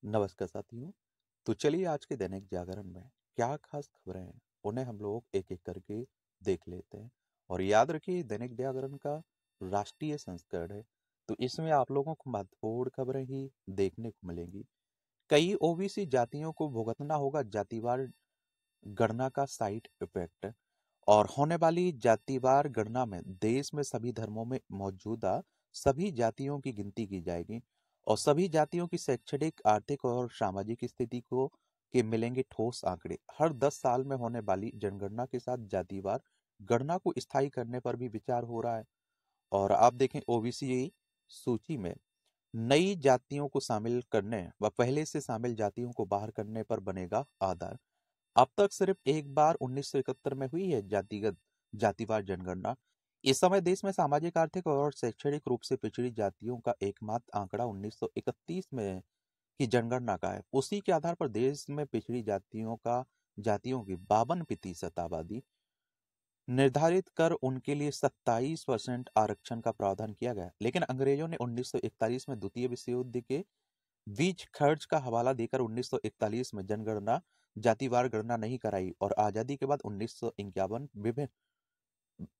नमस्कार साथियों। तो चलिए आज के दैनिक जागरण में क्या खास खबरें हैं उन्हें हम लोग एक एक करके देख लेते हैं। और याद रखिए दैनिक जागरण का राष्ट्रीय संस्करण है, तो इसमें आप लोगों को महत्वपूर्ण खबरें ही देखने को मिलेंगी। कई ओबीसी जातियों को भुगतना होगा जातिवार गणना का साइड इफेक्ट। और होने वाली जातिवार गणना में देश में सभी धर्मों में मौजूदा सभी जातियों की गिनती की जाएगी और सभी जातियों की शैक्षणिक, आर्थिक और सामाजिक स्थिति को के मिलेंगे ठोस आंकड़े। हर 10 साल में होने वाली जनगणना के साथ जातिवार गणना को स्थायी करने पर भी विचार हो रहा है। और आप देखें ओबीसी सूची में नई जातियों को शामिल करने व पहले से शामिल जातियों को बाहर करने पर बनेगा आधार। अब तक सिर्फ एक बार 1971 में हुई है जातिगत जातिवार जनगणना। इस समय देश में सामाजिक, आर्थिक और शैक्षणिक रूप से पिछड़ी जातियों का एकमात्र आंकड़ा 1931 में की जनगणना का है। उसी के आधार पर देश में पिछड़ी जातियों की 52% आबादी निर्धारित कर उनके लिए 27% आरक्षण का प्रावधान किया गया। लेकिन अंग्रेजों ने 1941 में द्वितीय विश्व युद्ध के बीच खर्च का हवाला देकर 1941 में जनगणना जातिवार गणना नहीं कराई और आजादी के बाद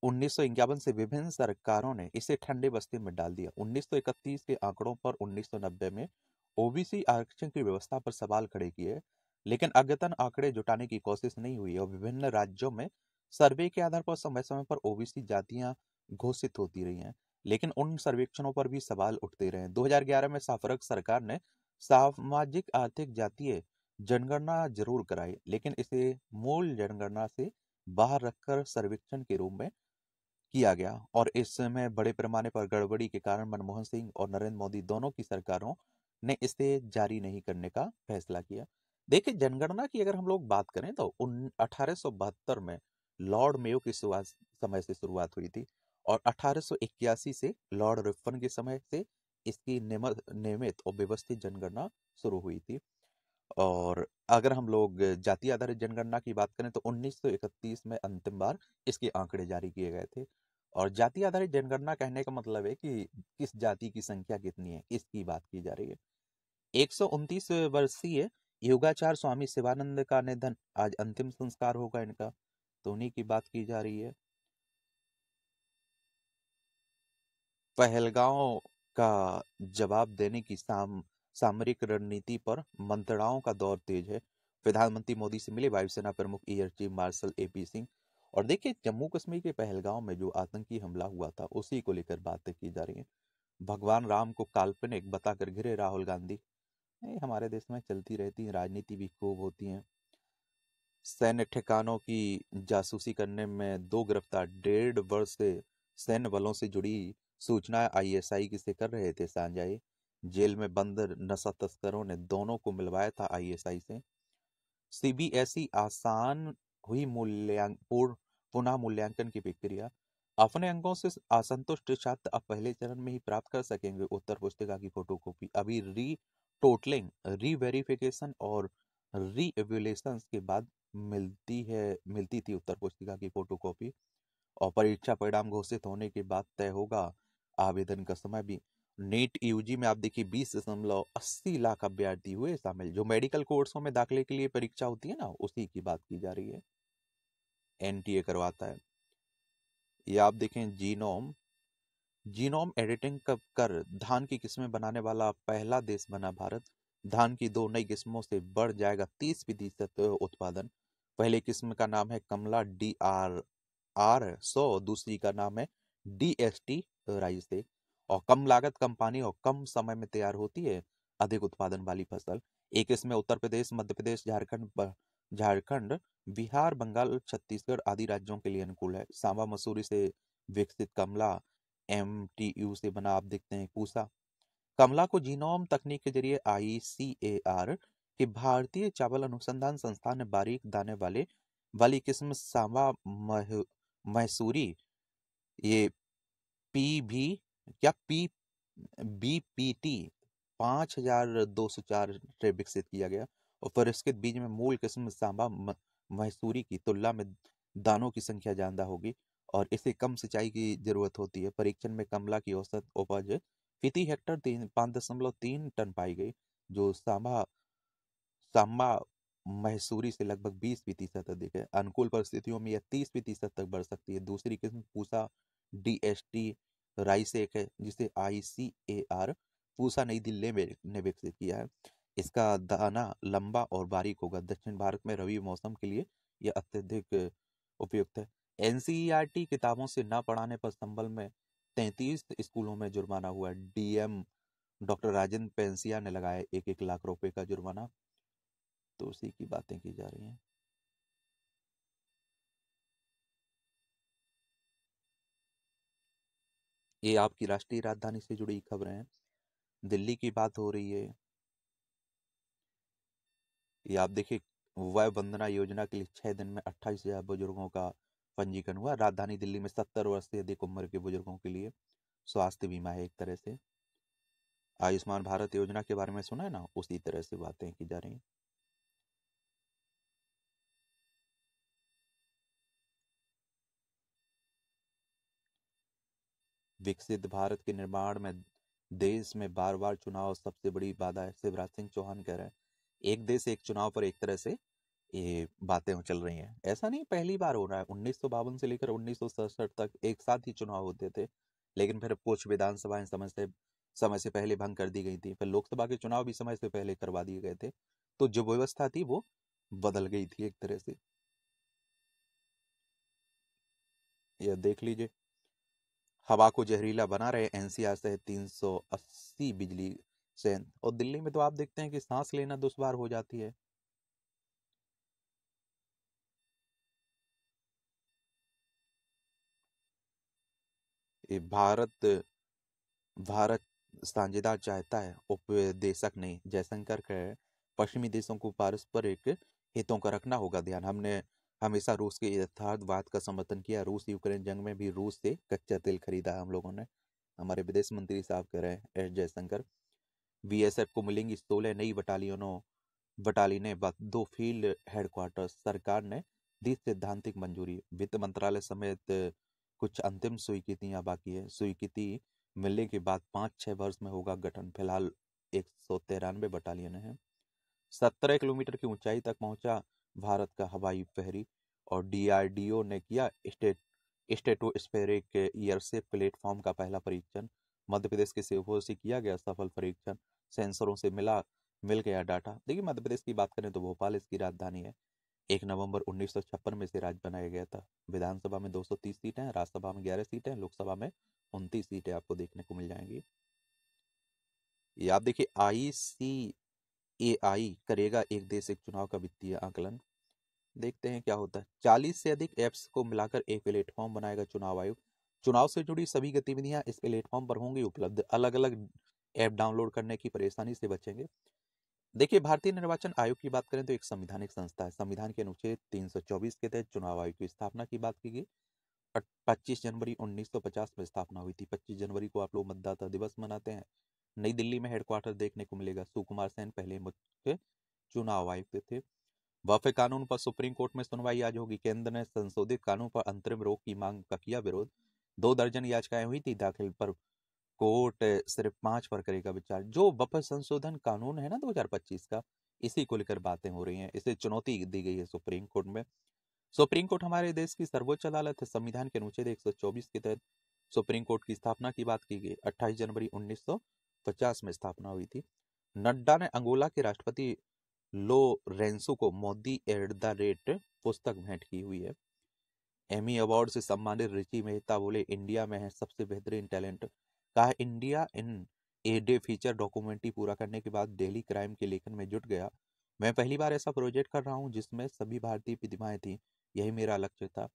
1951 से विभिन्न सरकारों ने इसे ठंडे बस्ते में डाल दिया। 1931 के आंकड़ों पर 1990 में ओबीसी आरक्षण की व्यवस्था पर सवाल खड़े किए, लेकिन अद्यतन आंकड़े जुटाने की कोशिश नहीं हुई और विभिन्न राज्यों में सर्वे के आधार पर समय समय पर ओबीसी जातियां घोषित होती रही हैं, लेकिन उन सर्वेक्षणों पर भी सवाल उठते रहे। 2011 में साफरक सरकार ने सामाजिक, आर्थिक, जातीय जनगणना जरूर कराई, लेकिन इसे मूल जनगणना से बाहर रखकर सर्वेक्षण के रूप में किया गया और इसमें बड़े पैमाने पर गड़बड़ी के कारण मनमोहन सिंह और नरेंद्र मोदी दोनों की सरकारों ने इसे जारी नहीं करने का फैसला किया। देखिए जनगणना की अगर हम लोग बात करें तो 1872 में लॉर्ड मेयो की समय से शुरुआत हुई थी और 1881 से लॉर्ड रिपन के समय से इसकी नियमित और व्यवस्थित जनगणना शुरू हुई थी। और अगर हम लोग जाति आधारित जनगणना की बात करें तो 1931 में अंतिम बार इसके आंकड़े जारी किए गए थे। और जाति आधारित जनगणना कहने का मतलब है कि किस जाति की संख्या कितनी है इसकी बात की जा रही है। 129 वर्षीय योगाचार्य स्वामी शिवानंद का निधन, आज अंतिम संस्कार होगा इनका, तो उन्हीं की बात की जा रही है। पहलगांव का जवाब देने की सामरिक रणनीति पर मंत्रणाओं का दौर तेज है। प्रधानमंत्री मोदी से मिले वायुसेना प्रमुख air chief marshal AP Singh. और देखिए जम्मू कश्मीर के पहलगांव में जो आतंकी हमला हुआ था उसी को लेकर बातें की जा रही हैं। भगवान राम को काल्पनिक बताकर घिरे राहुल गांधी। ये हमारे देश में चलती रहती है, राजनीति भी खूब होती है। सैन्य ठिकानों की जासूसी करने में 2 गिरफ्तार, 1.5 वर्ष से सैन्य बलों से जुड़ी सूचनाएं आईएसआई किसे कर रहे थे साझाई। जेल में बंद नशा तस्करों ने दोनों को मिलवाया था आईएसआई से। सीबीएसई आसान हुई पुनः मूल्यांकन की प्रक्रिया। अपने अंकों से असंतुष्ट छात्र अब पहले चरण में ही प्राप्त कर सकेंगे उत्तर पुस्तिका की फोटोकॉपी। अभी री टोटलिंग, री वेरिफिकेशन और री एवेल्यूशन के बाद मिलती थी उत्तर पुस्तिका की फोटोकॉपी। और परीक्षा परिणाम घोषित होने के बाद तय होगा आवेदन का समय भी। नीट यूजी में आप देखिए 20.80 लाख अभ्यर्थी हुए शामिल। जो मेडिकल कोर्सों में दाखिले के लिए परीक्षा होती है ना, उसी की बात की जा रही है। एनटीए करवाता है। ये आप देखें जीनोम जीनोम एडिटिंग कब कर धान की किस्में बनाने वाला पहला देश बना भारत। धान की 2 नई किस्मों से बढ़ जाएगा 30% उत्पादन। पहले किस्म का नाम है कमला DR100, दूसरी का नाम है DST राइस से। और कम लागत, कम पानी और कम समय में तैयार होती है अधिक उत्पादन वाली फसल। एक इसमें उत्तर प्रदेश, मध्य प्रदेश, झारखंड, बिहार, बंगाल, छत्तीसगढ़ आदि राज्यों के लिए अनुकूल है। सांबा मसूरी से विकसित कमला MTU से बना आप देखते हैं पूसा। कमला को जीनोम तकनीक के जरिए ICAR के भारतीय चावल अनुसंधान संस्थान ने बारीक दाने वाली किस्म सांबा मैसूरी, ये PB क्या BPT 5204 से विकसित किया गया। और परिष्कृत बीज में मूल किस्म सांबा मैसूरी की तुलना में दानों की संख्या ज्यादा होगी और इसे कम सिंचाई की जरूरत होती है। परीक्षण में कमला की औसत उपज प्रति हेक्टर 5.3 टन पाई गई। जो सांबा मैसूरी से लगभग 20% अधिक है। अनुकूल परिस्थितियों में यह 30% तक बढ़ सकती है। दूसरी किस्म पूसा DST राइसेक है, जिसे ICAR पूसा नई दिल्ली में ने विकसित किया है। इसका दाना लंबा और बारीक होगा। दक्षिण भारत में रबी मौसम के लिए यह अत्यधिक उपयुक्त है। NCERT किताबों से न पढ़ाने पर संभल में 33 स्कूलों में जुर्माना हुआ है। DM डॉक्टर राजेंद्र पेंसिया ने लगाया 1-1 लाख रुपए का जुर्माना। तो उसी की बातें की जा रही हैं। ये आपकी राष्ट्रीय राजधानी से जुड़ी खबरें हैं। दिल्ली की बात हो रही है। ये आप देखिए, वय वंदना योजना के लिए 6 दिन में 28,000 बुजुर्गों का पंजीकरण हुआ। राजधानी दिल्ली में 70 वर्ष से अधिक उम्र के बुजुर्गों के लिए स्वास्थ्य बीमा है एक तरह से। आयुष्मान भारत योजना के बारे में सुना है ना, उसी तरह से बातें की जा रही हैं। विकसित भारत के निर्माण में देश में बार बार चुनाव सबसे बड़ी बाधा है, शिवराज सिंह चौहान कह रहे हैं। एक देश एक चुनाव पर एक तरह से ये बातें चल रही हैं। ऐसा नहीं पहली बार हो रहा है, 1952 से लेकर 1967 तक एक साथ ही चुनाव होते थे। लेकिन फिर कुछ विधानसभाएं समय से पहले भंग कर दी गई थी। फिर लोकसभा के चुनाव भी समय से पहले करवा दिए गए थे। तो जो व्यवस्था थी वो बदल गई थी एक तरह से। यह देख लीजिए, हवा को जहरीला बना रहे NCR से 380 बिजली संयंत्र। और दिल्ली में तो आप देखते हैं कि सांस लेना दुश्वार हो जाती है। ये भारत साझेदार चाहता है, उपदेशक नहीं। जयशंकर का है, पश्चिमी देशों को पारस्परिक हितों का रखना होगा ध्यान। हमने हमेशा रूस के यथार्थवाद का समर्थन किया। रूस यूक्रेन जंग में भी रूस से कच्चा तेल खरीदा है हम लोगों ने। हमारे विदेश मंत्री साहब कह रहे हैं, जयशंकर। BSF को मिलेंगी 16 नई बटालियनें, 2 फील्ड हेडक्वार्टर्स। सरकार ने दी सैद्धांतिक मंजूरी। वित्त मंत्रालय समेत कुछ अंतिम स्वीकृतियां बाकी है। स्वीकृति मिलने के बाद 5-6 वर्ष में होगा गठन। फिलहाल 193 बटालियन है। 17 किलोमीटर की ऊंचाई तक पहुंचा भारत का हवाई प्रहरी। और DRDO ने किया स्टेटोस्फेरिक एयरसेप प्लेटफॉर्म का पहला परीक्षण। मध्य प्रदेश के सीहोर से किया गया सफल परीक्षण। सेंसरों से मिल गया डाटा। देखिए, मध्य प्रदेश की बात करें तो भोपाल इसकी राजधानी है। 1 नवंबर 1956 में से राज्य बनाया गया था। विधानसभा में 230 सीटें हैं, राज्यसभा में 11 सीटें हैं, लोकसभा में 29 सीटें आपको देखने को मिल जाएंगी। ये आप देखिए, ICAI करेगा एक देश एक चुनाव का वित्तीय आकलन। देखते हैं क्या होता है। 40 से अधिक ऐप्स को मिलाकर एक प्लेटफॉर्म बनाएगा चुनाव आयोग। चुनाव से जुड़ी सभी गतिविधियां इस प्लेटफॉर्म पर होंगी उपलब्ध। अलग अलग ऐप डाउनलोड करने की परेशानी से बचेंगे। देखिए, भारतीय निर्वाचन आयोग की बात करें तो एक संवैधानिक संस्था है। संविधान के अनुच्छेद 324 के तहत चुनाव आयोग की स्थापना की बात की गई। 25 जनवरी 1950 में स्थापना हुई थी। 25 जनवरी को आप लोग मतदाता दिवस मनाते हैं। नई दिल्ली में हेडक्वार्टर देखने को मिलेगा। सुकुमार सेन पहले मुख्य चुनाव आयुक्त थे। वफ़ कानून पर सुप्रीम कोर्ट में सुनवाई आज होगी। केंद्र ने संशोधित कानून पर अंतरिम रोक की मांग का किया विरोध। 2 दर्जन याचिकाएं हुई थी दाखिल, पर कोर्ट सिर्फ 5 पर करेगा विचार। जो वफ़ संशोधन कानून है ना 2025 का, इसी को लेकर बातें हो रही हैं। इसे चुनौती दी गई है सुप्रीम कोर्ट में। सुप्रीम कोर्ट हमारे देश की सर्वोच्च अदालत है। संविधान के अनुच्छेद 124 के तहत सुप्रीम कोर्ट की स्थापना की बात की गई। 28 जनवरी 1950 में स्थापना हुई थी। नड्डा ने अंगोला के राष्ट्रपति लोरेंसो को मोदी एट द रेट पुस्तक भेंट की हुई है। एमी अवार्ड से सम्मानित रिची मेहता बोले, इंडिया में है सबसे बेहतरीन टैलेंट। कहा, India in a day feature documentary पूरा करने के बाद डेली क्राइम के लेखन में जुट गया। मैं पहली बार ऐसा प्रोजेक्ट कर रहा हूं जिसमें सभी भारतीय प्रतिभाएं थी। यही मेरा लक्ष्य था।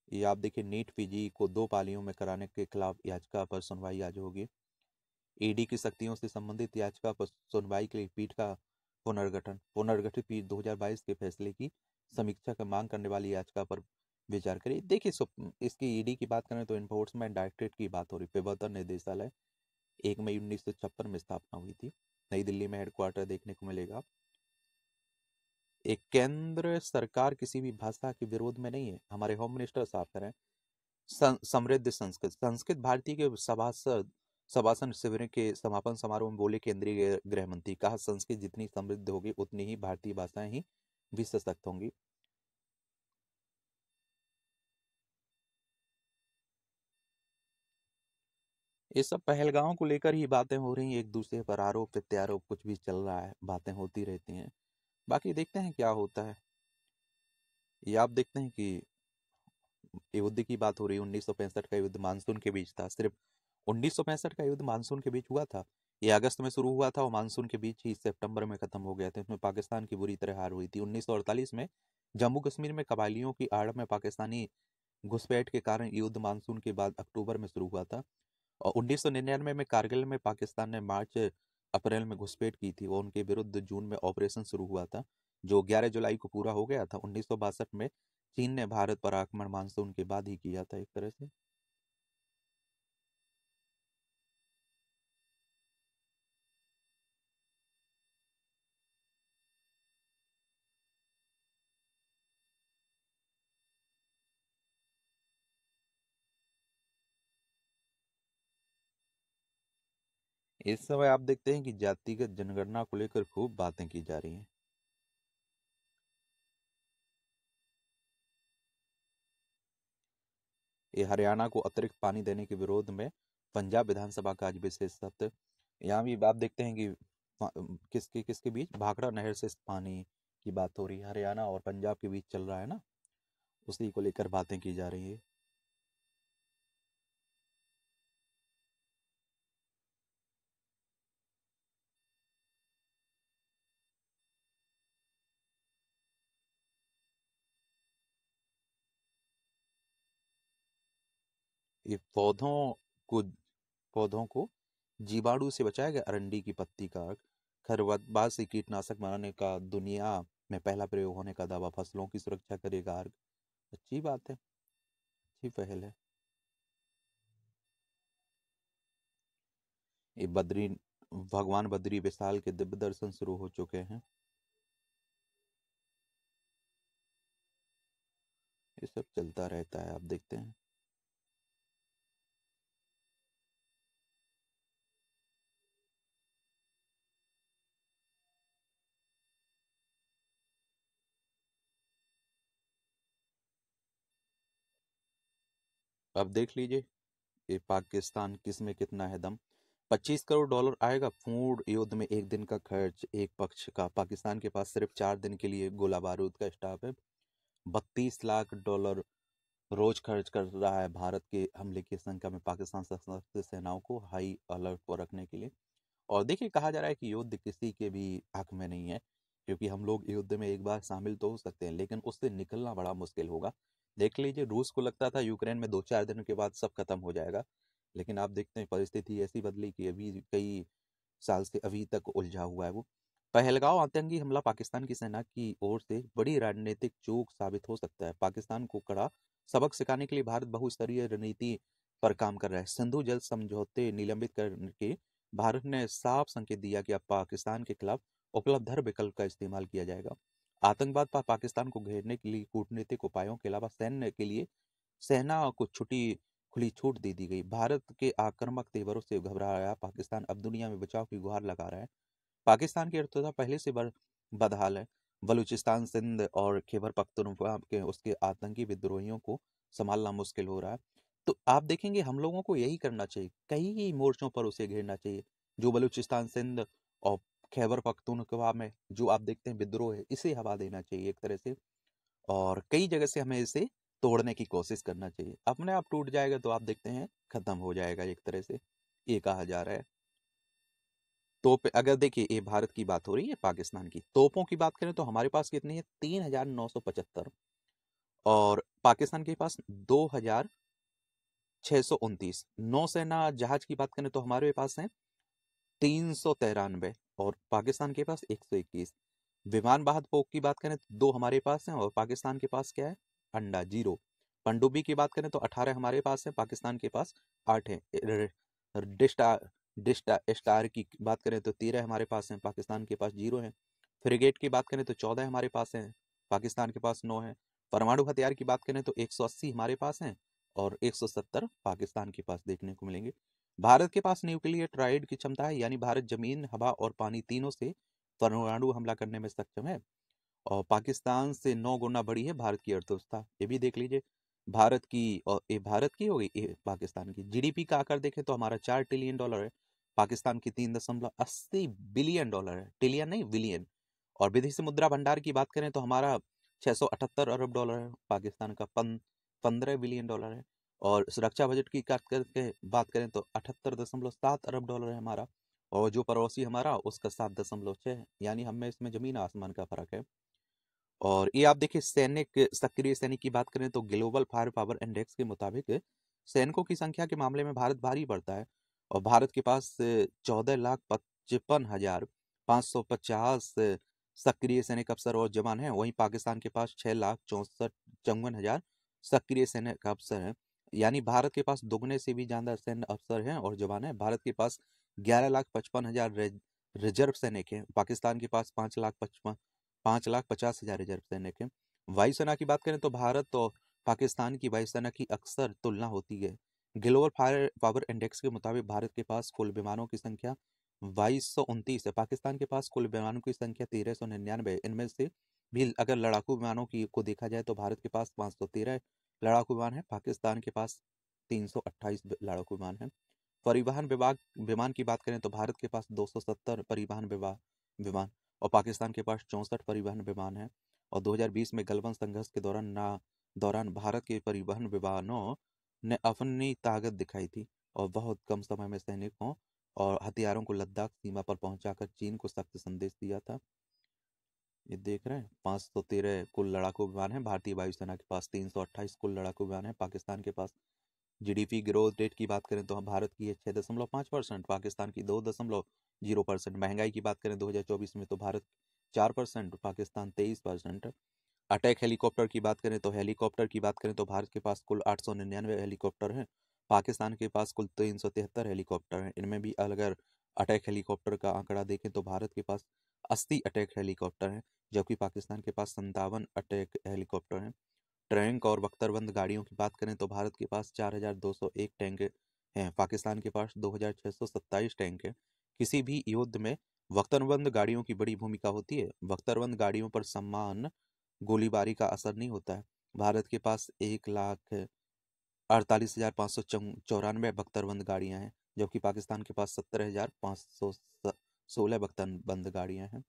ये आप देखिए, नीट PG को 2 पालियों में कराने के खिलाफ याचिका पर सुनवाई आज होगी। ईडी की शक्तियों से संबंधित याचिका पर सुनवाई के लिए पीठ का पुनर्गठित पीठ 2022 के फैसले की समीक्षा की मांग करने वाली याचिका पर विचार करेगी। देखिए, इसकी ईडी की बात करें तो इन्फोर्समेंट डायरेक्टरेट की बात हो रही। प्रवर्तन निदेशालय 1 मई 1956 में स्थापना हुई थी। नई दिल्ली में हेडक्वार्टर देखने को मिलेगा। एक केंद्र सरकार किसी भी भाषा के विरोध में नहीं है। हमारे होम मिनिस्टर साहब करें, समृद्ध संस्कृत भारतीय के सभासद शवासन शिविर के समापन समारोह में बोले केंद्रीय गृह मंत्री, कहा संस्कृत जितनी समृद्ध होगी उतनी ही भारतीय भाषाएं ही भी सशक्त होंगी। ये सब पहलगांव को लेकर ही बातें हो रही हैं, एक दूसरे पर आरोप प्रत्यारोप कुछ भी चल रहा है, बातें होती रहती हैं। बाकी देखते हैं क्या होता है। ये आप देखते हैं कि युद्ध की बात हो रही है, 1965 का युद्ध मानसून के बीच था। सिर्फ 1965 का युद्ध मानसून के बीच हुआ था। ये अगस्त में शुरू हुआ था और मानसून के बीच ही सितंबर में खत्म हो गया था। इसमें पाकिस्तान की बुरी तरह हार हुई थी। 1948 में जम्मू कश्मीर में कबायलियों की आड़ में पाकिस्तानी घुसपैठ के कारण युद्ध मानसून के बाद अक्टूबर में शुरू हुआ था। और 1999 में कारगिल में पाकिस्तान ने मार्च अप्रैल में घुसपैठ की थी और उनके विरुद्ध जून में ऑपरेशन शुरू हुआ था, जो 11 जुलाई को पूरा हो गया था। 1962 में चीन ने भारत पर आक्रमण मानसून के बाद ही किया था एक तरह से। इस समय आप देखते हैं कि जातिगत जनगणना को लेकर खूब बातें की जा रही हैं। ये हरियाणा को अतिरिक्त पानी देने के विरोध में पंजाब विधानसभा का आज विशेष सत्र। यहाँ भी आप देखते हैं कि किसके किसके बीच भाखड़ा नहर से पानी की बात हो रही है, हरियाणा और पंजाब के बीच चल रहा है ना, उसी को लेकर बातें की जा रही है। ये को पौधों को जीवाणु से बचाया गया, अरंडी की पत्ती का खरपतवार से कीटनाशक बनाने का दुनिया में पहला प्रयोग होने का दावा, फसलों की सुरक्षा करेगा अर्ग। अच्छी बात है, अच्छी पहल है। ये बद्री भगवान बद्री विशाल के दिव्य दर्शन शुरू हो चुके हैं। ये सब चलता रहता है, आप देखते हैं। अब देख लीजिए, ये पाकिस्तान किस में कितना है दम। 25 करोड़ डॉलर आएगा फूड युद्ध में, एक दिन का खर्च एक पक्ष का। पाकिस्तान के पास सिर्फ 4 दिन के लिए गोला बारूद का स्टॉक है। 32 लाख डॉलर रोज खर्च कर रहा है भारत के हमले की संख्या में पाकिस्तान सशस्त्र सेनाओं को हाई अलर्ट पर रखने के लिए। और देखिए, कहा जा रहा है कि युद्ध किसी के भी हक में नहीं है, क्योंकि हम लोग युद्ध में एक बार शामिल तो हो सकते हैं लेकिन उससे निकलना बड़ा मुश्किल होगा। देख लीजिए, रूस को लगता था यूक्रेन में 2-4 दिन के बाद सब खत्म हो जाएगा, लेकिन आप देखते हैं परिस्थिति ऐसी बदली कि अभी कई साल से अभी तक उलझा हुआ है वो। पहलगांव आतंकी हमला पाकिस्तान की सेना की ओर से बड़ी रणनीतिक चूक साबित हो सकता है। पाकिस्तान को कड़ा सबक सिखाने के लिए भारत बहुस्तरीय रणनीति पर काम कर रहा है। सिंधु जल समझौते निलंबित करके भारत ने साफ संकेत दिया कि अब पाकिस्तान के खिलाफ उपलब्ध हर विकल्प का इस्तेमाल किया जाएगा। आतंकवाद पर पाकिस्तान को घेरने के लिए कूटनीतिक उपायों के अलावा सैन्य के लिए सेना को छुट्टी खुली छूट दे दी गई। भारत के आक्रामक तेवरों से घबराया पाकिस्तान अब दुनिया में बचाव की गुहार लगा रहा है। पाकिस्तान की अर्थव्यवस्था पहले से बदहाल है। बलूचिस्तान, सिंध और खैबर पख्तूनख्वा के उसके आतंकी विद्रोहियों को संभालना मुश्किल हो रहा है। तो आप देखेंगे हम लोगों को यही करना चाहिए, कई मोर्चों पर उसे घेरना चाहिए। जो बलूचिस्तान, सिंध और खैबर पख्तूनख्वा में जो आप देखते हैं विद्रोह है, इसे हवा देना चाहिए एक तरह से। और कई जगह से हमें इसे तोड़ने की कोशिश करना चाहिए। अपने आप टूट जाएगा तो आप देखते हैं खत्म हो जाएगा एक तरह से, ये कहा जा रहा है। तोप अगर देखिए, ये भारत की बात हो रही है, पाकिस्तान की तोपों की बात करें तो हमारे पास कितनी है, 3,975। और पाकिस्तान के पास 2,629। नौसेना जहाज की बात करें तो हमारे पास है 393 और पाकिस्तान के पास 121। विमान वाहक पोत की बात करें तो 2 हमारे पास हैं और पाकिस्तान के पास क्या है, अंडा, 0। पनडुब्बी की बात करें तो 18 हमारे पास है, पाकिस्तान के पास 8 है। डिस्टा डिस्टा स्टार की बात करें तो 13 हमारे पास हैं, पाकिस्तान के पास 0 है। फ्रिगेट की बात करें तो 14 हमारे पास हैं, पाकिस्तान के पास 9 है। परमाणु हथियार की बात करें तो 180 हमारे पास हैं और 170 पाकिस्तान के पास देखने को मिलेंगे। भारत के पास न्यूक्लियर ट्राइड की क्षमता है, यानी भारत जमीन, हवा और पानी तीनों से परमाणु हमला करने में सक्षम है। और पाकिस्तान से 9 गुना बड़ी है भारत की अर्थव्यवस्था, ये भी देख लीजिए। भारत की, और ये भारत की हो गई, ये पाकिस्तान की। जीडीपी का आकार देखें तो हमारा $4 ट्रिलियन है, पाकिस्तान की 3.80 बिलियन डॉलर है, ट्रिलियन नहीं बिलियन। और विदेशी मुद्रा भंडार की बात करें तो हमारा $678 अरब है, पाकिस्तान का 15 बिलियन डॉलर है। और सुरक्षा बजट की बात करें तो $78.7 अरब है हमारा। और जो पड़ोसी हमारा उसका 7.6 है, यानी हम में इसमें जमीन आसमान का फर्क है। और ये आप देखिए, सैनिक, सक्रिय सैनिक की बात करें तो ग्लोबल फायर पावर इंडेक्स के मुताबिक सैनिकों की संख्या के मामले में भारत भारी पड़ता है। और भारत के पास 14,55,550 सक्रिय सैनिक अफसर और जवान हैं। वहीं पाकिस्तान के पास 6,64,54,000 सक्रिय सैनिक अफसर हैं। यानी भारत के पास दोगुने से भी ज्यादा सैन्य अफसर हैं और जवान हैं। भारत के पास 11,55,000 रिजर्व सैनिक हैं, पाकिस्तान के पास 5,50,000 रिजर्व सैनिक हैं। वायुसेना की बात करें तो भारत और पाकिस्तान की वायुसेना की अक्सर तुलना होती है। ग्लोबल फायर पावर इंडेक्स के मुताबिक भारत के पास कुल विमानों की संख्या 2229 है, पाकिस्तान के पास कुल विमानों की संख्या 1399 है। इनमें से भी अगर लड़ाकू विमानों की को देखा जाए तो भारत के पास 513 लड़ाकू विमान है, पाकिस्तान के पास 328 लड़ाकू विमान है। परिवहन विभाग विमान की बात करें तो भारत के पास 270 परिवहन विमान और पाकिस्तान के पास 64 परिवहन विमान हैं। और 2020 में गलवान संघर्ष के दौरान भारत के परिवहन विमानों ने अपनी ताकत दिखाई थी और बहुत कम समय में सैनिकों और हथियारों को लद्दाख सीमा पर पहुंचाकर चीन को सख्त संदेश दिया था। ये देख रहे हैं, 513 कुल लड़ाकू विमान हैं भारतीय वायुसेना के पास, 328 कुल लड़ाकू विमान हैं पाकिस्तान के पास। जीडीपी ग्रोथ रेट की बात करें तो हम भारत की है 6.5%, पाकिस्तान की 2.0%। महंगाई की बात करें 2024 में तो भारत 4%, पाकिस्तान 23%। अटैक हेलीकॉप्टर की बात करें तो भारत के पास कुल 899 हेलीकॉप्टर हैं, पाकिस्तान के पास कुल 373 हेलीकॉप्टर हैं। इनमें भी अगर अटैक हेलीकॉप्टर का आंकड़ा देखें तो भारत के पास 80 अटैक हेलीकॉप्टर हैं, जबकि पाकिस्तान के पास 57 अटैक हेलीकॉप्टर हैं। टैंक और बख्तरबंद गाड़ियों की बात करें तो भारत के पास 4,201 टैंक हैं, पाकिस्तान के पास 2,627 टैंक हैं। किसी भी युद्ध में बख्तरबंद गाड़ियों की बड़ी भूमिका होती है। बख्तरबंद गाड़ियों पर सम्मान गोलीबारी का असर नहीं होता है। भारत के पास 1,48,594 बख्तरबंद गाड़ियां हैं, जबकि पाकिस्तान के पास 17,516 बख्तरबंद गाड़ियां हैं।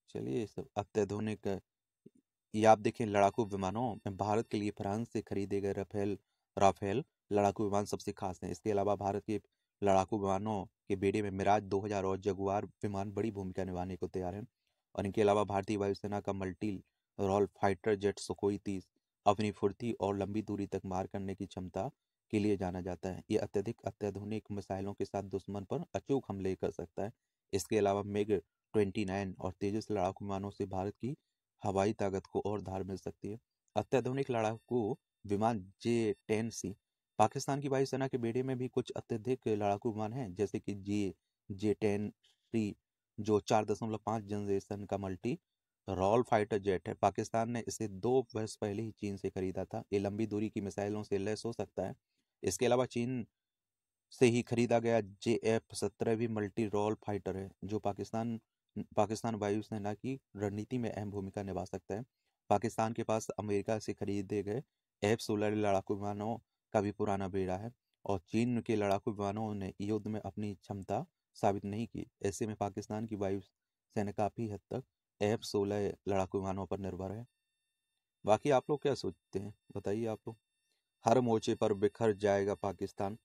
चलिए, ये सब अत्याधुनिक, ये आप देखें लड़ाकू विमानों में भारत के लिए फ्रांस से खरीदे गए राफेल लड़ाकू विमान सबसे खास हैं। इसके अलावा भारत के लड़ाकू विमानों के बेड़े में मिराज 2000 और जगुआर विमान बड़ी भूमिका निभाने को तैयार हैं। और इनके अलावा भारतीय वायुसेना का multi role fighter jet Sukhoi 30 अपनी फुर्ती और लंबी दूरी तक मार करने की क्षमता के लिए जाना जाता है। ये अत्याधुनिक मिसाइलों के साथ दुश्मन पर अचूक हमले कर सकता है। इसके अलावा मिग 29 और तेजस लड़ाकू विमानों से भारत की हवाई ताकत को और धार मिल सकती है। अत्याधुनिक लड़ाकू विमान J-10C, पाकिस्तान की वायुसेना के बेड़े में भी कुछ अत्यधिक लड़ाकू विमान हैं, जैसे कि J-10C जो 4.5 जनरेशन का मल्टी रॉल फाइटर जेट है। पाकिस्तान ने इसे 2 वर्ष पहले ही चीन से खरीदा था। ये लंबी दूरी की मिसाइलों से लैस हो सकता है। इसके अलावा चीन से ही खरीदा गया JF-17 भी मल्टी रोल फाइटर है, जो पाकिस्तान वायुसेना की रणनीति में अहम भूमिका निभा सकता है। पाकिस्तान के पास अमेरिका से खरीदे गए F-16 लड़ाकू विमानों का भी पुराना बेड़ा है। और चीन के लड़ाकू विमानों ने युद्ध में अपनी क्षमता साबित नहीं की। ऐसे में पाकिस्तान की वायुसेना काफी हद तक F-16 लड़ाकू विमानों पर निर्भर है। बाकी आप लोग क्या सोचते हैं, बताइए आप लोग। हर मोर्चे पर बिखर जाएगा पाकिस्तान।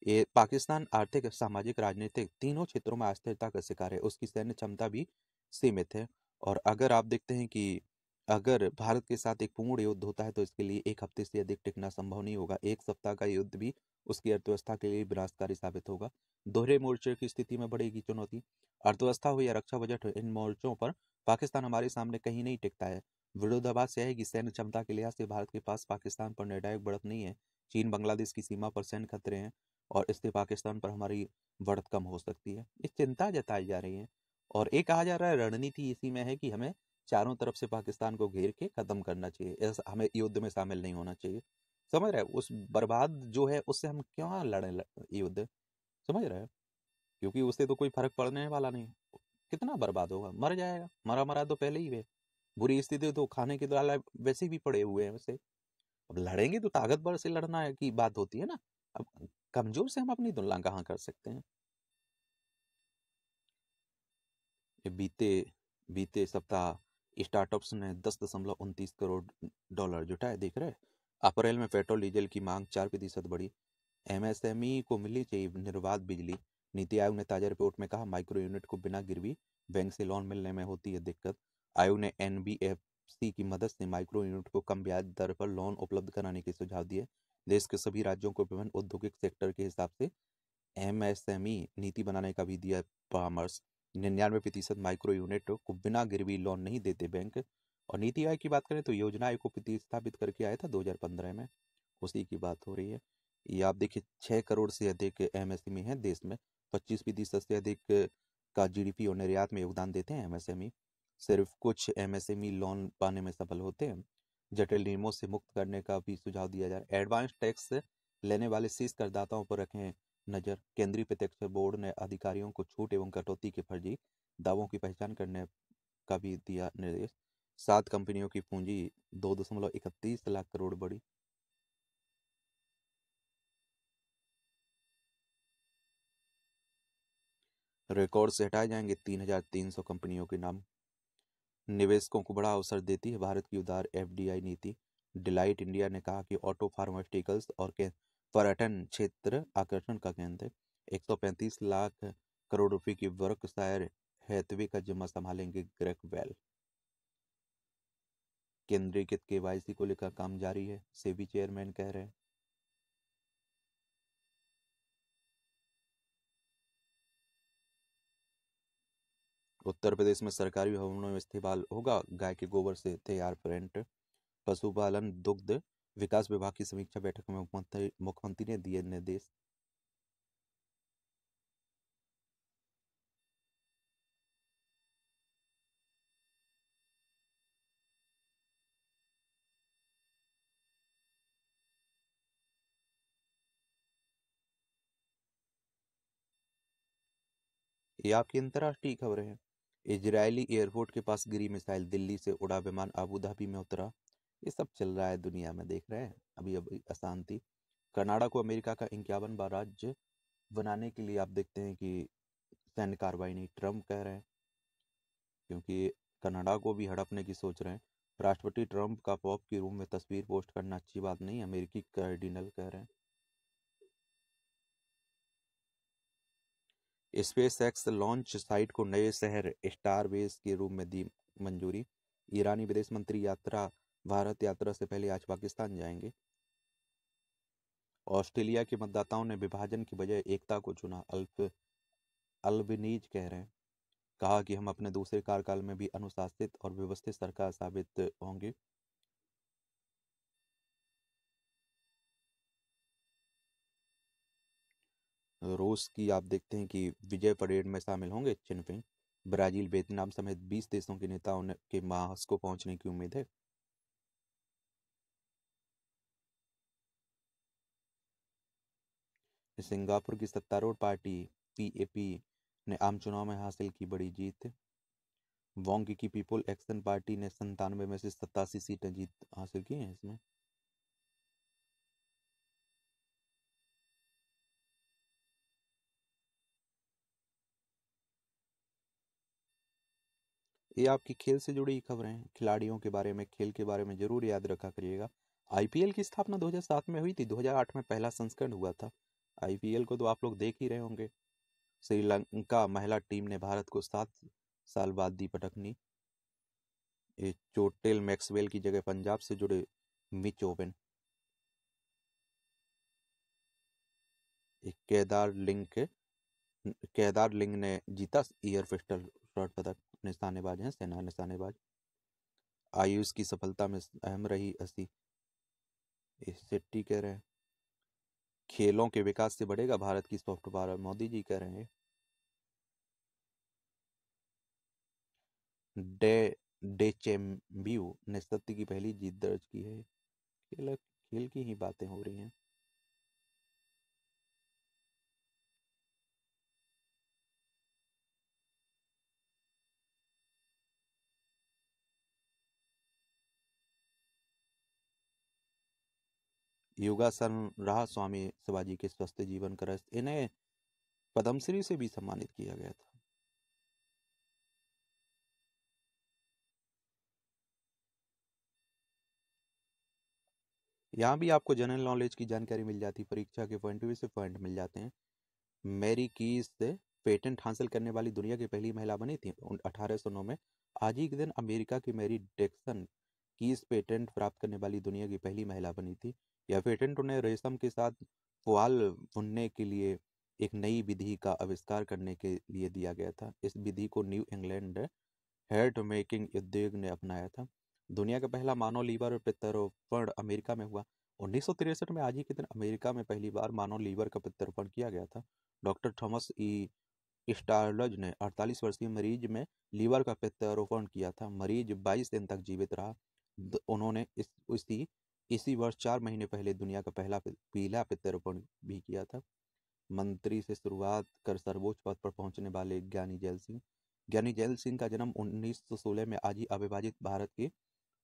ये पाकिस्तान आर्थिक, सामाजिक, राजनीतिक तीनों क्षेत्रों में अस्थिरता का शिकार है। उसकी सैन्य क्षमता भी सीमित है। और अगर आप देखते हैं कि अगर भारत के साथ एक पूर्ण युद्ध होता है तो इसके लिए 1 हफ्ते से अधिक टिकना संभव नहीं होगा। 1 सप्ताह का युद्ध भी उसकी अर्थव्यवस्था के लिए विनाशकारी साबित होगा। दोहरे मोर्चे की स्थिति में बढ़ेगी चुनौती। अर्थव्यवस्था हो या रक्षा बजट हो, इन मोर्चों पर पाकिस्तान हमारे सामने कहीं नहीं टिकता है। विरोधाभास यह है कि सैन्य क्षमता के लिहाज से भारत के पास पाकिस्तान पर निर्णायक बढ़त नहीं है। चीन बांग्लादेश की सीमा पर सैन्य खतरे हैं और इससे पाकिस्तान पर हमारी बढ़त कम हो सकती है। ये चिंता जताई जा रही है। और ये कहा जा रहा है रणनीति इसी में है कि हमें चारों तरफ से पाकिस्तान को घेर के खत्म करना चाहिए, हमें युद्ध में शामिल नहीं होना चाहिए। समझ रहे हैं? उस बर्बाद जो है उससे हम क्यों लड़े युद्ध। समझ रहे हैं? क्योंकि उससे तो कोई फर्क पड़ने वाला नहीं। कितना बर्बाद होगा, मर जाएगा, मरा मरा तो पहले ही है। बुरी स्थिति तो खाने के तो अलावा वैसे भी पड़े हुए हैं वैसे। अब लड़ेंगे तो ताकतवर से लड़ना है की बात होती है ना। अब कमजोर से हम अपनी तुलना कहाँ कर सकते हैं। ये बीते बीते सप्ताह स्टार्टअप्स ने 10.29 करोड़ डॉलर जुटाए, देख रहे हैं। अप्रैल में पेट्रोल डीजल की मांग 4% बढ़ी। एमएसएमई को मिलनी चाहिए निर्बाध बिजली। नीति आयोग ने ताजा रिपोर्ट में कहा, माइक्रो यूनिट को बिना गिरवी बैंक से लोन मिलने में होती है दिक्कत। आयोग ने एनबीएफसी की मदद से माइक्रो यूनिट को कम ब्याज दर पर लोन उपलब्ध कराने के सुझाव दिए। देश के सभी राज्यों को विभिन्न औद्योगिक सेक्टर के हिसाब से एमएसएमई नीति बनाने का भी दिया परामर्श। 99% माइक्रो यूनिट को बिना गिरवी लोन नहीं देते बैंक। और नीति आयोग की बात करें तो योजना आयोग को प्रतिस्थापित करके आया था 2015 में, उसी की बात हो रही है। ये आप देखिए 6 करोड़ से अधिक एमएसएमई है देश में। 25% से अधिक का जीडीपी और निर्यात में योगदान देते हैं एमएसएमई। सिर्फ कुछ एमएसएमई लोन पाने में सफल होते हैं। जटिल नियमों से मुक्त करने का भी सुझाव दिया जा रहा है। एडवांस टैक्स लेने वाले शीर्ष करदाताओं पर रखें नजर। केंद्रीय प्रत्यक्ष बोर्ड ने अधिकारियों को छूट एवं कटौती के फर्जी दावों की पहचान करने का भी दिया निर्देश। 7 कंपनियों की पूंजी 2.31 लाख करोड़ बढ़ी। रिकॉर्ड से हटाए जाएंगे 3,300 कंपनियों के नाम। निवेशकों को बड़ा अवसर देती है भारत की उदार एफडीआई नीति। डिलाइट इंडिया ने कहा कि ऑटो फार्मास्यूटिकल्स और के पर्यटन क्षेत्र आकर्षण का केंद्र है। 135 लाख करोड़ रुपए की वर्कशायर हैथवे का जिम्मा संभालेंगे ग्रेग वेल। केंद्रीकृत केवाईसी को लेकर काम जारी है, सेबी चेयरमैन कह रहे हैं। उत्तर प्रदेश में सरकारी भवनों में इस्तेमाल होगा गाय के गोबर से तैयार पेंट। पशुपालन दुग्ध विकास विभाग की समीक्षा बैठक में मुख्यमंत्री ने दिए निर्देश। ये आपकी अंतर्राष्ट्रीय खबरें हैं। इजरायली एयरपोर्ट के पास गिरी मिसाइल, दिल्ली से उड़ा विमान अबू धाबी में उतरा। ये सब चल रहा है दुनिया में, देख रहे हैं। अभी अभी अशांति। कनाडा को अमेरिका का 51वां राज्य बनाने के लिए आप देखते हैं कि सैन्य कार्रवाई नहीं, ट्रम्प कह रहे हैं। क्योंकि कनाडा को भी हड़पने की सोच रहे हैं। राष्ट्रपति ट्रम्प का पॉप के रूम में तस्वीर पोस्ट करना अच्छी बात नहीं, अमेरिकी कार्डिनल कह रहे हैं। स्पेस एक्स लॉन्च साइट को नए शहर स्टारबेस के रूप में दी मंजूरी। ईरानी विदेश मंत्री भारत यात्रा से पहले आज पाकिस्तान जाएंगे। ऑस्ट्रेलिया के मतदाताओं ने विभाजन की बजाय एकता को चुना, अल्बनीज कह रहे हैं। कहा कि हम अपने दूसरे कार्यकाल में भी अनुशासित और व्यवस्थित सरकार साबित होंगे। रूस की आप देखते हैं कि विजय परेड में शामिल होंगे जिनपिंग। ब्राजील वियतनाम समेत 20 देशों के नेताओं के मास्को पहुंचने की उम्मीद है। सिंगापुर की सत्तारूढ़ पार्टी पीएपी ने आम चुनाव में हासिल की बड़ी जीत। वोंग की पीपल एक्शन पार्टी ने 97 में से 87 सीटें जीत हासिल की हैं इसमें। ये आपकी खेल से जुड़ी खबरें हैं। खिलाड़ियों के बारे में, खेल के बारे में जरूर याद रखा करिएगा। आईपीएल की स्थापना 2007 में हुई थी। 2008 में पहला संस्करण हुआ था। आईपीएल को तो आप लोग देख ही रहे होंगे। श्रीलंका महिला टीम ने भारत को 7 साल बाद दी पटकनी। ये चोटेल मैक्सवेल की जगह पंजाब से जुड़े मिच ओवन। एक केदार लिंग ने जीता एयर पिस्टल शॉट पदक। निशानेबाज हैं, सेना निशानेबाज। आयुष की सफलता में अहम रही हंसी, शेट्टी कह रहे हैं। खेलों के विकास से बढ़ेगा भारत की सॉफ्ट पावर, मोदी जी कह रहे हैं। डे डेचेम्ब्यू ने सत्य की पहली जीत दर्ज की है। खेल की ही बातें हो रही हैं। योगासन रहा स्वामी शिवाजी के स्वस्थ जीवन का रहस्य। इन्हें पद्मश्री से भी सम्मानित किया गया था। यहाँ भी आपको जनरल नॉलेज की जानकारी मिल जाती, परीक्षा के पॉइंट भी से पॉइंट मिल जाते हैं। मैरी कीज से पेटेंट हासिल करने वाली दुनिया की पहली महिला बनी थी 1809 में। आज ही के दिन अमेरिका की मैरी डेक्सन कीज पेटेंट प्राप्त करने वाली दुनिया की पहली महिला बनी थी। यह पेटेंट उन्हें रेशम के साथ पुआल बुनने के लिए एक नई विधि का आविष्कार करने के लिए दिया गया था। इस विधि को न्यू इंग्लैंड हैट मेकिंग उद्योग ने अपनाया था। दुनिया का पहला मानव लीवर प्रत्यारोपण अमेरिका में हुआ 1963 में। आज ही के दिन अमेरिका में पहली बार मानव लीवर का प्रत्यारोपण किया गया था। डॉक्टर थॉमस ई स्टार्लज ने 48 वर्षीय मरीज में लीवर का प्रत्यारोपण किया था। मरीज 22 दिन तक जीवित रहा। उन्होंने इसी वर्ष 4 महीने पहले दुनिया का पहला पीला प्रत्यारोपण भी किया था। मंत्री से शुरुआत कर सर्वोच्च पद पर पहुंचने वाले ज्ञानी जैल सिंह। ज्ञानी जैल सिंह का जन्म 1916 में आज ही अविभाजित भारत के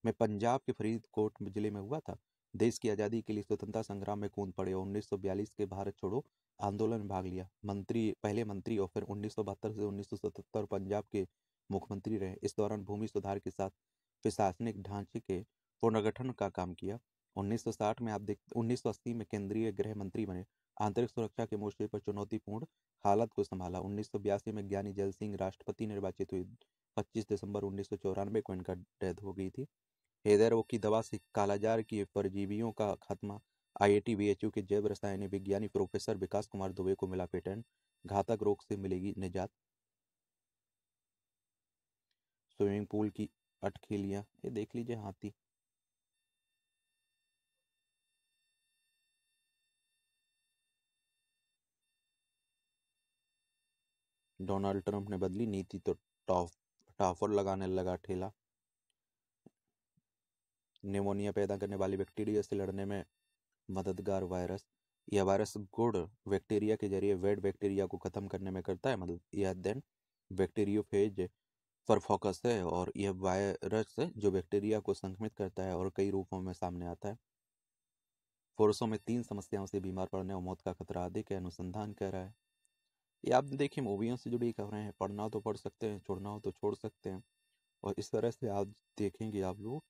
में पंजाब के फरीदकोट जिले में हुआ था। देश की आज़ादी के लिए स्वतंत्रता संग्राम में कूद पड़े और 1942 के भारत छोड़ो आंदोलन में भाग लिया। पहले मंत्री और फिर 1972 से 1977 पंजाब के मुख्यमंत्री रहे। इस दौरान भूमि सुधार के साथ प्रशासनिक ढांचे के पुनर्गठन का काम किया। 1980 में केंद्रीय गृह मंत्री बने। आंतरिक सुरक्षा के मोर्चे पर चुनौतीपूर्ण हालत को संभाला। 1982 में ज्ञानी जैल सिंह राष्ट्रपति निर्वाचित हुए। 25 दिसंबर 1994 को इनका डेथ हो गई थी। हेदर रोग की दवा से कालाजार की परजीवियों का खात्मा। आईआईटी बीएचयू के जैव रसायन विज्ञानी प्रोफेसर विकास कुमार दुबे को मिला पेटेंट। घातक रोग से मिलेगी निजात। स्विमिंग पूल की अटखेलियां, ये देख लीजिए हाथी। डोनाल्ड ट्रंप ने बदली नीति तो टाफर लगाने लगा ठेला। निमोनिया पैदा करने वाली बैक्टीरिया से लड़ने में मददगार वायरस। यह वायरस गुड बैक्टीरिया के जरिए बैड बैक्टीरिया को खत्म करने में करता है मदद। यह देन बैक्टीरियोफेज पर फोकस है और यह वायरस जो बैक्टीरिया को संक्रमित करता है और कई रूपों में सामने आता है। पुरुषों में 3 समस्याओं से बीमार पड़ने और मौत का खतरा अधिक है, अनुसंधान कह रहा है। ये आप देखिए मूवियों से जुड़ी खबरें हैं, पढ़ना हो तो पढ़ सकते हैं, छोड़ना हो तो छोड़ सकते हैं। और इस तरह से आप देखेंगे आप लोग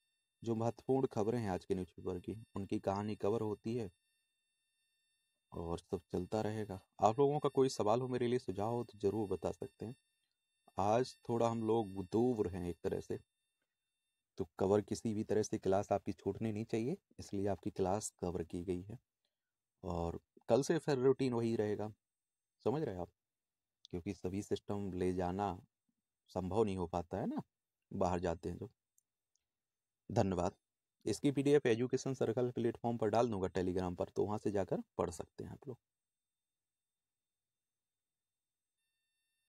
जो महत्वपूर्ण खबरें हैं आज के न्यूज़पेपर की, उनकी कहानी कवर होती है और सब चलता रहेगा। आप लोगों का कोई सवाल हो मेरे लिए, सुझाव हो तो ज़रूर बता सकते हैं। आज थोड़ा हम लोग दूर हैं एक तरह से, तो कवर किसी भी तरह से क्लास आपकी छूटनी नहीं चाहिए, इसलिए आपकी क्लास कवर की गई है। और कल से फिर रूटीन वही रहेगा, समझ रहे हैं आप, क्योंकि सभी सिस्टम ले जाना संभव नहीं हो पाता है ना, बाहर जाते हैं जो। धन्यवाद। इसकी पीडीएफ एजुकेशन सर्कल प्लेटफॉर्म पर डाल दूंगा टेलीग्राम पर, तो वहाँ से जाकर पढ़ सकते हैं आप लोग।